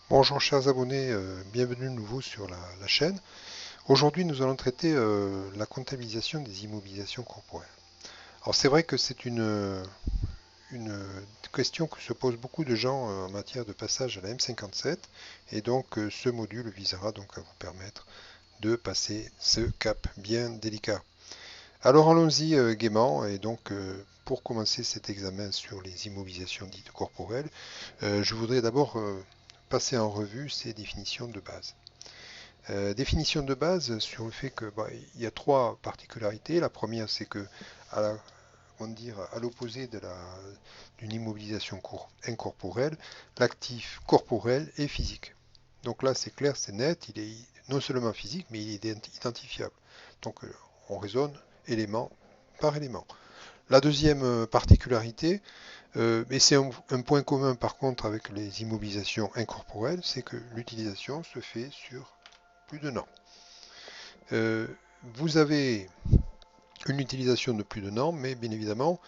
Bonjour chers abonnés, bienvenue de nouveau sur la chaîne. Aujourd'hui nous allons traiter la comptabilisation des immobilisations corporelles. Alors c'est vrai que c'est une question que se posent beaucoup de gens en matière de passage à la M57 et donc ce module visera donc à vous permettre de passer ce cap bien délicat. Alors allons-y gaiement et donc pour commencer cet examen sur les immobilisations dites corporelles, je voudrais d'abord passer en revue ces définitions de base. Définition de base sur le fait que il y a trois particularités. La première, c'est que à la- comment dire, à l'opposé d'une immobilisation incorporelle, l'actif corporel est physique. Donc là, c'est clair, c'est net, il est non seulement physique, mais il est identifiable. Donc on raisonne élément par élément. La deuxième particularité, et c'est un point commun par contre avec les immobilisations incorporelles, c'est que l'utilisation se fait sur plus d'un an. Euh, Vous avez une utilisation de plus d'un an, mais bien évidemment,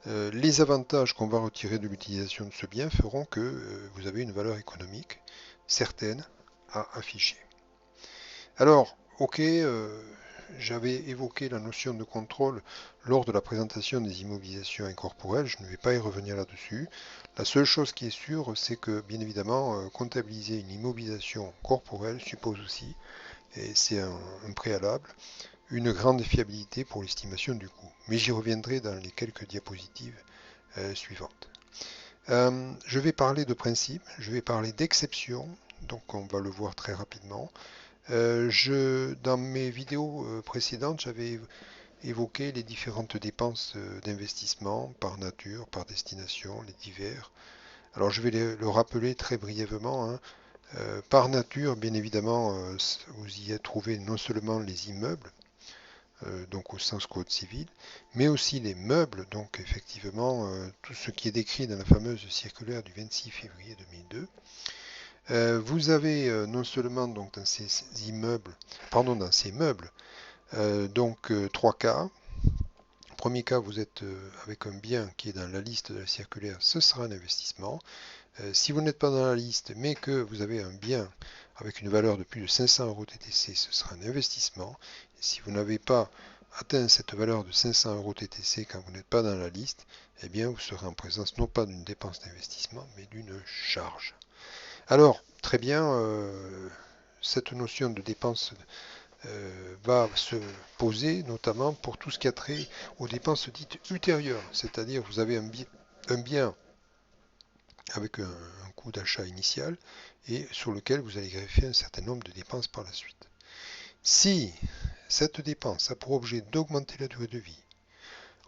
les avantages qu'on va retirer de l'utilisation de ce bien feront que vous avez une valeur économique certaine à afficher. Alors, ok, j'avais évoqué la notion de contrôle lors de la présentation des immobilisations incorporelles, je ne vais pas y revenir là-dessus. La seule chose qui est sûre, c'est que bien évidemment, comptabiliser une immobilisation corporelle suppose aussi, et c'est un préalable, une grande fiabilité pour l'estimation du coût. Mais j'y reviendrai dans les quelques diapositives suivantes. Je vais parler de principes, je vais parler d'exceptions, donc on va le voir très rapidement. Dans mes vidéos précédentes, j'avais évoqué les différentes dépenses d'investissement par nature, par destination, les divers. Alors je vais le rappeler très brièvement, hein. Par nature, bien évidemment, vous y trouvez non seulement les immeubles, donc au sens code civil, mais aussi les meubles, donc effectivement tout ce qui est décrit dans la fameuse circulaire du 26 février 2002. Vous avez non seulement donc dans ces immeubles, pardon, dans ces meubles, donc trois cas. Premier cas, vous êtes avec un bien qui est dans la liste de la circulaire, ce sera un investissement. Si vous n'êtes pas dans la liste, mais que vous avez un bien avec une valeur de plus de 500 euros TTC, ce sera un investissement. Et si vous n'avez pas atteint cette valeur de 500 euros TTC quand vous n'êtes pas dans la liste, eh bien vous serez en présence non pas d'une dépense d'investissement, mais d'une charge. Alors, très bien, cette notion de dépense va se poser notamment pour tout ce qui a trait aux dépenses dites ultérieures, c'est-à-dire vous avez un bien avec un coût d'achat initial et sur lequel vous allez greffer un certain nombre de dépenses par la suite. Si cette dépense a pour objet d'augmenter la durée de vie,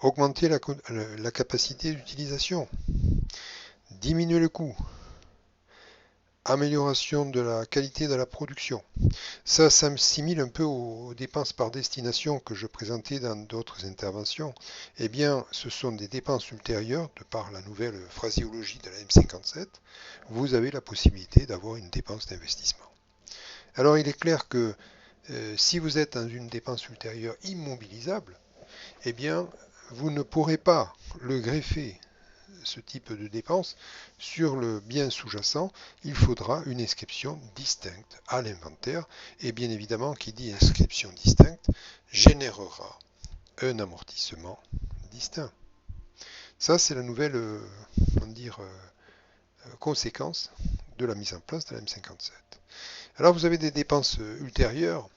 augmenter la capacité d'utilisation, diminuer le coût, amélioration de la qualité de la production, ça s'assimile un peu aux dépenses par destination que je présentais dans d'autres interventions. Eh bien, ce sont des dépenses ultérieures, de par la nouvelle phraséologie de la M57, vous avez la possibilité d'avoir une dépense d'investissement. Alors, il est clair que si vous êtes dans une dépense ultérieure immobilisable, eh bien, vous ne pourrez pas le greffer ce type de dépense sur le bien sous-jacent, il faudra une inscription distincte à l'inventaire. Et bien évidemment, qui dit inscription distincte générera un amortissement distinct. Ça, c'est la nouvelle conséquence de la mise en place de la M57. Alors, vous avez des dépenses ultérieures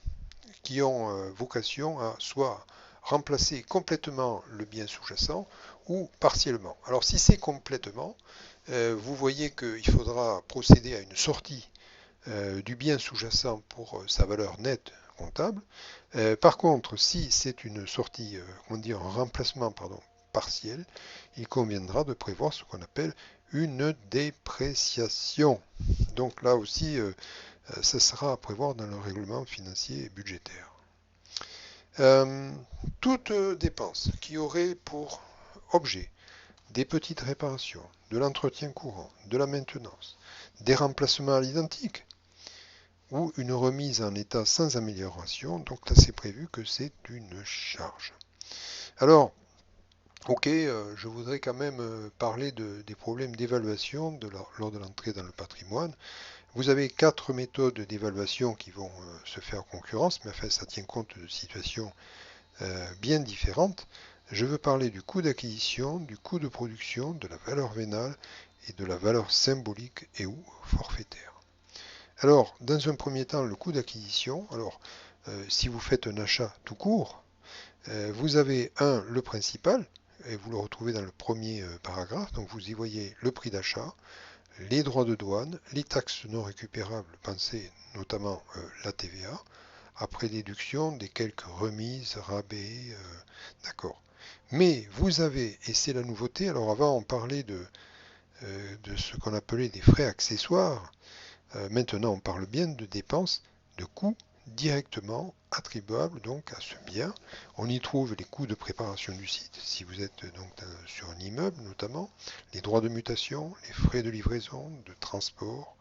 qui ont vocation à soit remplacer complètement le bien sous-jacent ou partiellement. Alors si c'est complètement, vous voyez qu'il faudra procéder à une sortie du bien sous-jacent pour sa valeur nette comptable. Par contre, si c'est une sortie, un remplacement partiel, il conviendra de prévoir ce qu'on appelle une dépréciation. Donc là aussi, ça sera à prévoir dans le règlement financier et budgétaire. Euh, Toute dépense qui aurait pour objet des petites réparations, de l'entretien courant, de la maintenance, des remplacements à l'identique ou une remise en état sans amélioration, donc là c'est prévu que c'est une charge. Alors, Ok, je voudrais quand même parler des problèmes d'évaluation lors de l'entrée dans le patrimoine. Vous avez quatre méthodes d'évaluation qui vont se faire concurrence, mais enfin ça tient compte de situations bien différentes. Je veux parler du coût d'acquisition, du coût de production, de la valeur vénale et de la valeur symbolique et ou forfaitaire. Alors, dans un premier temps, le coût d'acquisition. Alors, si vous faites un achat tout court, vous avez le principal, et vous le retrouvez dans le premier paragraphe, donc vous y voyez le prix d'achat, les droits de douane, les taxes non récupérables, pensez notamment la TVA, après déduction des quelques remises, rabais, d'accord. Mais vous avez, et c'est la nouveauté, alors avant on parlait de ce qu'on appelait des frais accessoires, maintenant on parle bien de dépenses, de coûts directement attribuables donc à ce bien. On y trouve les coûts de préparation du site, si vous êtes donc sur un immeuble notamment, les droits de mutation, les frais de livraison, de transport,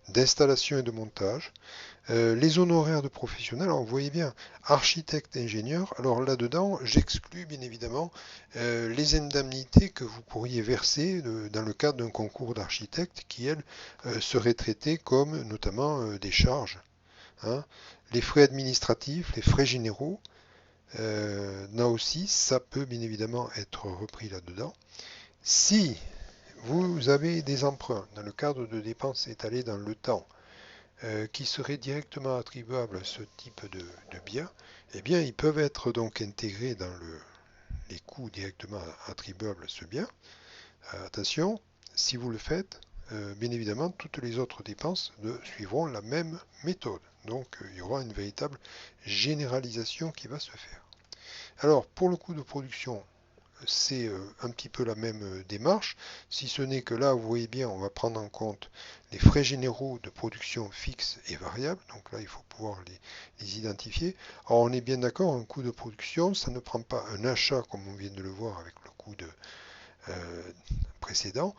d'installation et de montage, les honoraires de professionnels. Alors vous voyez bien, architecte, ingénieur, alors là-dedans j'exclus bien évidemment les indemnités que vous pourriez verser dans le cadre d'un concours d'architecte qui, elles, seraient traitées comme notamment des charges, hein. Les frais administratifs, les frais généraux, là aussi, ça peut bien évidemment être repris là-dedans. Si vous avez des emprunts dans le cadre de dépenses étalées dans le temps, qui seraient directement attribuables à ce type de biens, eh bien, ils peuvent être donc intégrés dans les coûts directement attribuables à ce bien. Attention, si vous le faites, bien évidemment, toutes les autres dépenses suivront la même méthode. Donc, il y aura une véritable généralisation qui va se faire. Alors, pour le coût de production, c'est un petit peu la même démarche, si ce n'est que là, vous voyez bien, on va prendre en compte les frais généraux de production fixes et variables. Donc là, il faut pouvoir les identifier. Alors, on est bien d'accord, un coût de production, ça ne prend pas un achat comme on vient de le voir avec le coût euh, précédent.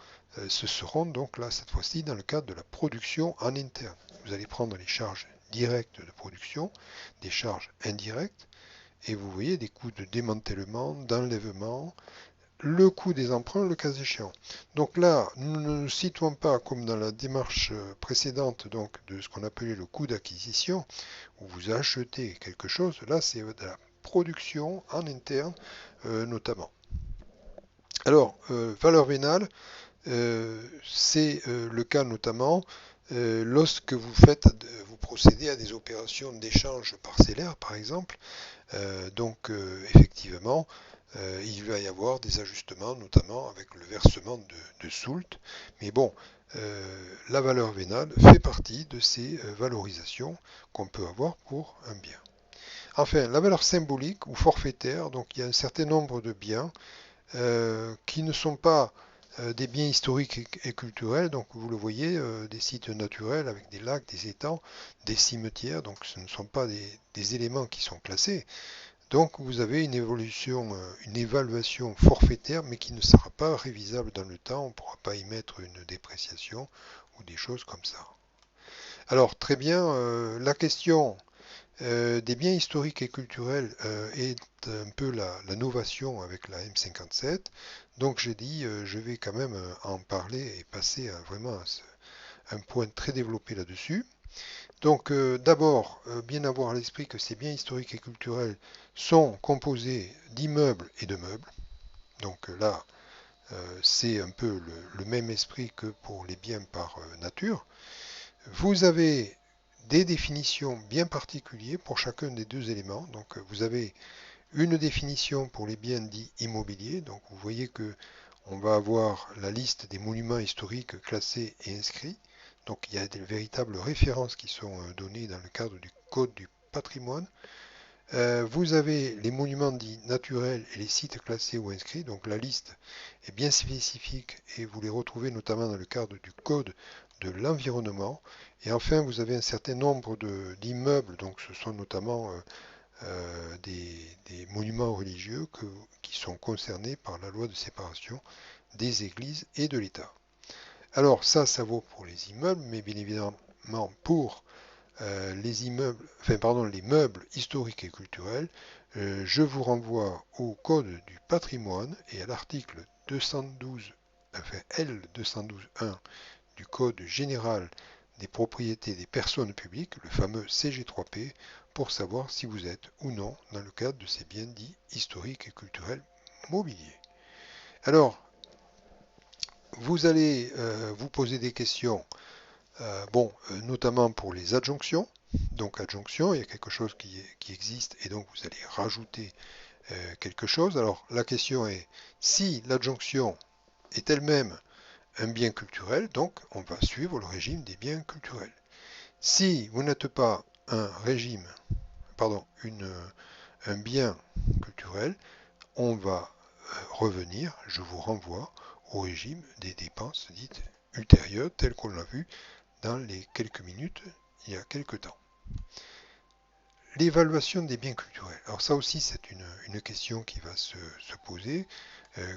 Ce seront donc là, cette fois-ci, dans le cadre de la production en interne. Vous allez prendre les charges directes de production, des charges indirectes, et vous voyez des coûts de démantèlement, d'enlèvement, le coût des emprunts, le cas échéant. Donc là, nous ne nous situons pas comme dans la démarche précédente donc de ce qu'on appelait le coût d'acquisition, où vous achetez quelque chose. Là, c'est de la production en interne notamment. Alors, valeur vénale, c'est le cas notamment lorsque vous procédez à des opérations d'échange parcellaire, par exemple. Donc, effectivement, il va y avoir des ajustements, notamment avec le versement de soult. Mais bon, la valeur vénale fait partie de ces valorisations qu'on peut avoir pour un bien. Enfin, la valeur symbolique ou forfaitaire, donc il y a un certain nombre de biens qui ne sont pas des biens historiques et culturels, donc vous le voyez, des sites naturels avec des lacs, des étangs, des cimetières, donc ce ne sont pas des éléments qui sont classés. Donc vous avez une évaluation forfaitaire, mais qui ne sera pas révisable dans le temps, on ne pourra pas y mettre une dépréciation ou des choses comme ça. Alors très bien, la question des biens historiques et culturels est un peu la novation avec la M57. Donc j'ai dit, je vais quand même en parler et passer vraiment à un point très développé là-dessus. Donc d'abord, bien avoir à l'esprit que ces biens historiques et culturels sont composés d'immeubles et de meubles. Donc là, c'est un peu le même esprit que pour les biens par nature. Vous avez des définitions bien particulières pour chacun des deux éléments. Donc vous avez une définition pour les biens dits immobiliers. Donc vous voyez que on va avoir la liste des monuments historiques classés et inscrits. Donc il y a des véritables références qui sont données dans le cadre du Code du patrimoine. Vous avez les monuments dits naturels et les sites classés ou inscrits. Donc la liste est bien spécifique et vous les retrouvez notamment dans le cadre du Code de l'environnement. Et enfin, vous avez un certain nombre d'immeubles. Donc ce sont notamment des monuments religieux qui sont concernés par la loi de séparation des églises et de l'État. Alors ça vaut pour les immeubles, mais bien évidemment pour les meubles historiques et culturels, je vous renvoie au Code du patrimoine et à l'article 212, enfin L212.1 du Code général des propriétés des personnes publiques, le fameux CG3P, pour savoir si vous êtes ou non dans le cadre de ces biens dits historiques et culturels mobiliers. Alors, vous allez vous poser des questions, notamment pour les adjonctions. Donc adjonction, il y a quelque chose qui existe et donc vous allez rajouter quelque chose. Alors la question est, si l'adjonction est elle-même un bien culturel, donc on va suivre le régime des biens culturels. Si vous n'êtes pas un bien culturel, on va revenir, je vous renvoie au régime des dépenses dites ultérieures, tel qu'on l'a vu dans les quelques minutes il y a quelques temps. L'évaluation des biens culturels. Alors ça aussi c'est une question qui va se poser.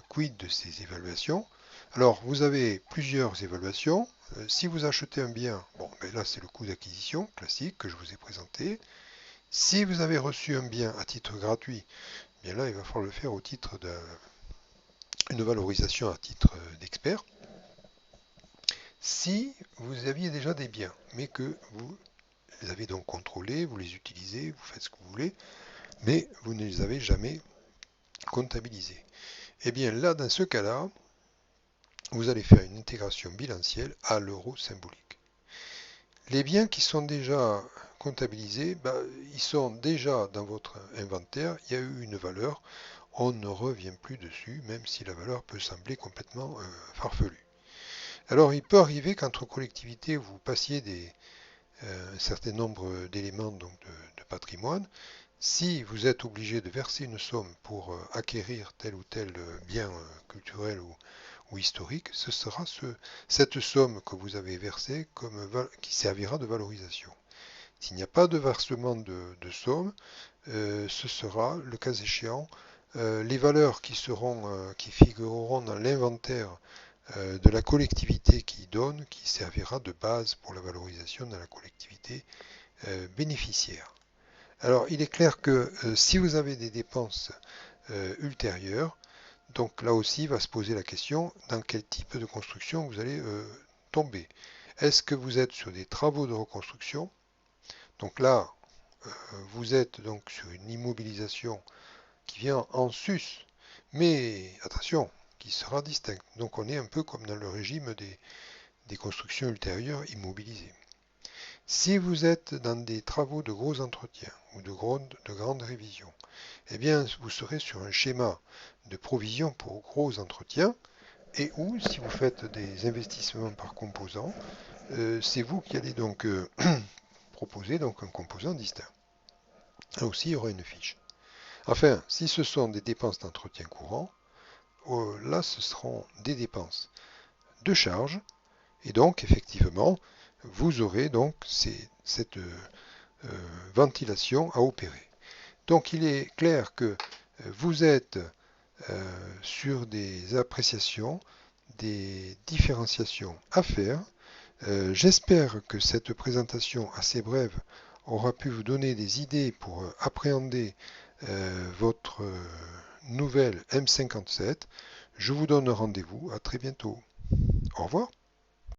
Quid de ces évaluations? Alors vous avez plusieurs évaluations. Si vous achetez un bien, là c'est le coût d'acquisition classique que je vous ai présenté. Si vous avez reçu un bien à titre gratuit, bien là il va falloir le faire au titre d'une valorisation à titre d'expert. Si vous aviez déjà des biens, mais que vous les avez donc contrôlés, vous les utilisez, vous faites ce que vous voulez, mais vous ne les avez jamais comptabilisés. Et bien là, dans ce cas-là, vous allez faire une intégration bilancielle à l'euro symbolique. Les biens qui sont déjà comptabilisés, ils sont déjà dans votre inventaire, il y a eu une valeur, on ne revient plus dessus, même si la valeur peut sembler complètement farfelue. Alors il peut arriver qu'entre collectivités, vous passiez un certain nombre d'éléments de patrimoine. Si vous êtes obligé de verser une somme pour acquérir tel ou tel bien culturel ou historique, ce sera cette somme que vous avez versée qui servira de valorisation. S'il n'y a pas de versement de somme, ce sera, le cas échéant, les valeurs qui figureront dans l'inventaire de la collectivité qui servira de base pour la valorisation de la collectivité bénéficiaire. Alors, il est clair que si vous avez des dépenses ultérieures, donc là aussi va se poser la question dans quel type de construction vous allez tomber. Est-ce que vous êtes sur des travaux de reconstruction? Donc là, vous êtes donc sur une immobilisation qui vient en sus, mais attention, qui sera distincte. Donc on est un peu comme dans le régime des constructions ultérieures immobilisées. Si vous êtes dans des travaux de gros entretien ou de grandes révisions, eh bien vous serez sur un schéma de provision pour gros entretiens et ou si vous faites des investissements par composants, c'est vous qui allez donc proposer donc un composant distinct. Là aussi, il y aura une fiche. Enfin, si ce sont des dépenses d'entretien courant, là ce seront des dépenses de charge et donc effectivement vous aurez donc cette ventilation à opérer. Donc il est clair que vous êtes sur des appréciations, des différenciations à faire. J'espère que cette présentation assez brève aura pu vous donner des idées pour appréhender votre nouvelle M57. Je vous donne rendez-vous à très bientôt. Au revoir.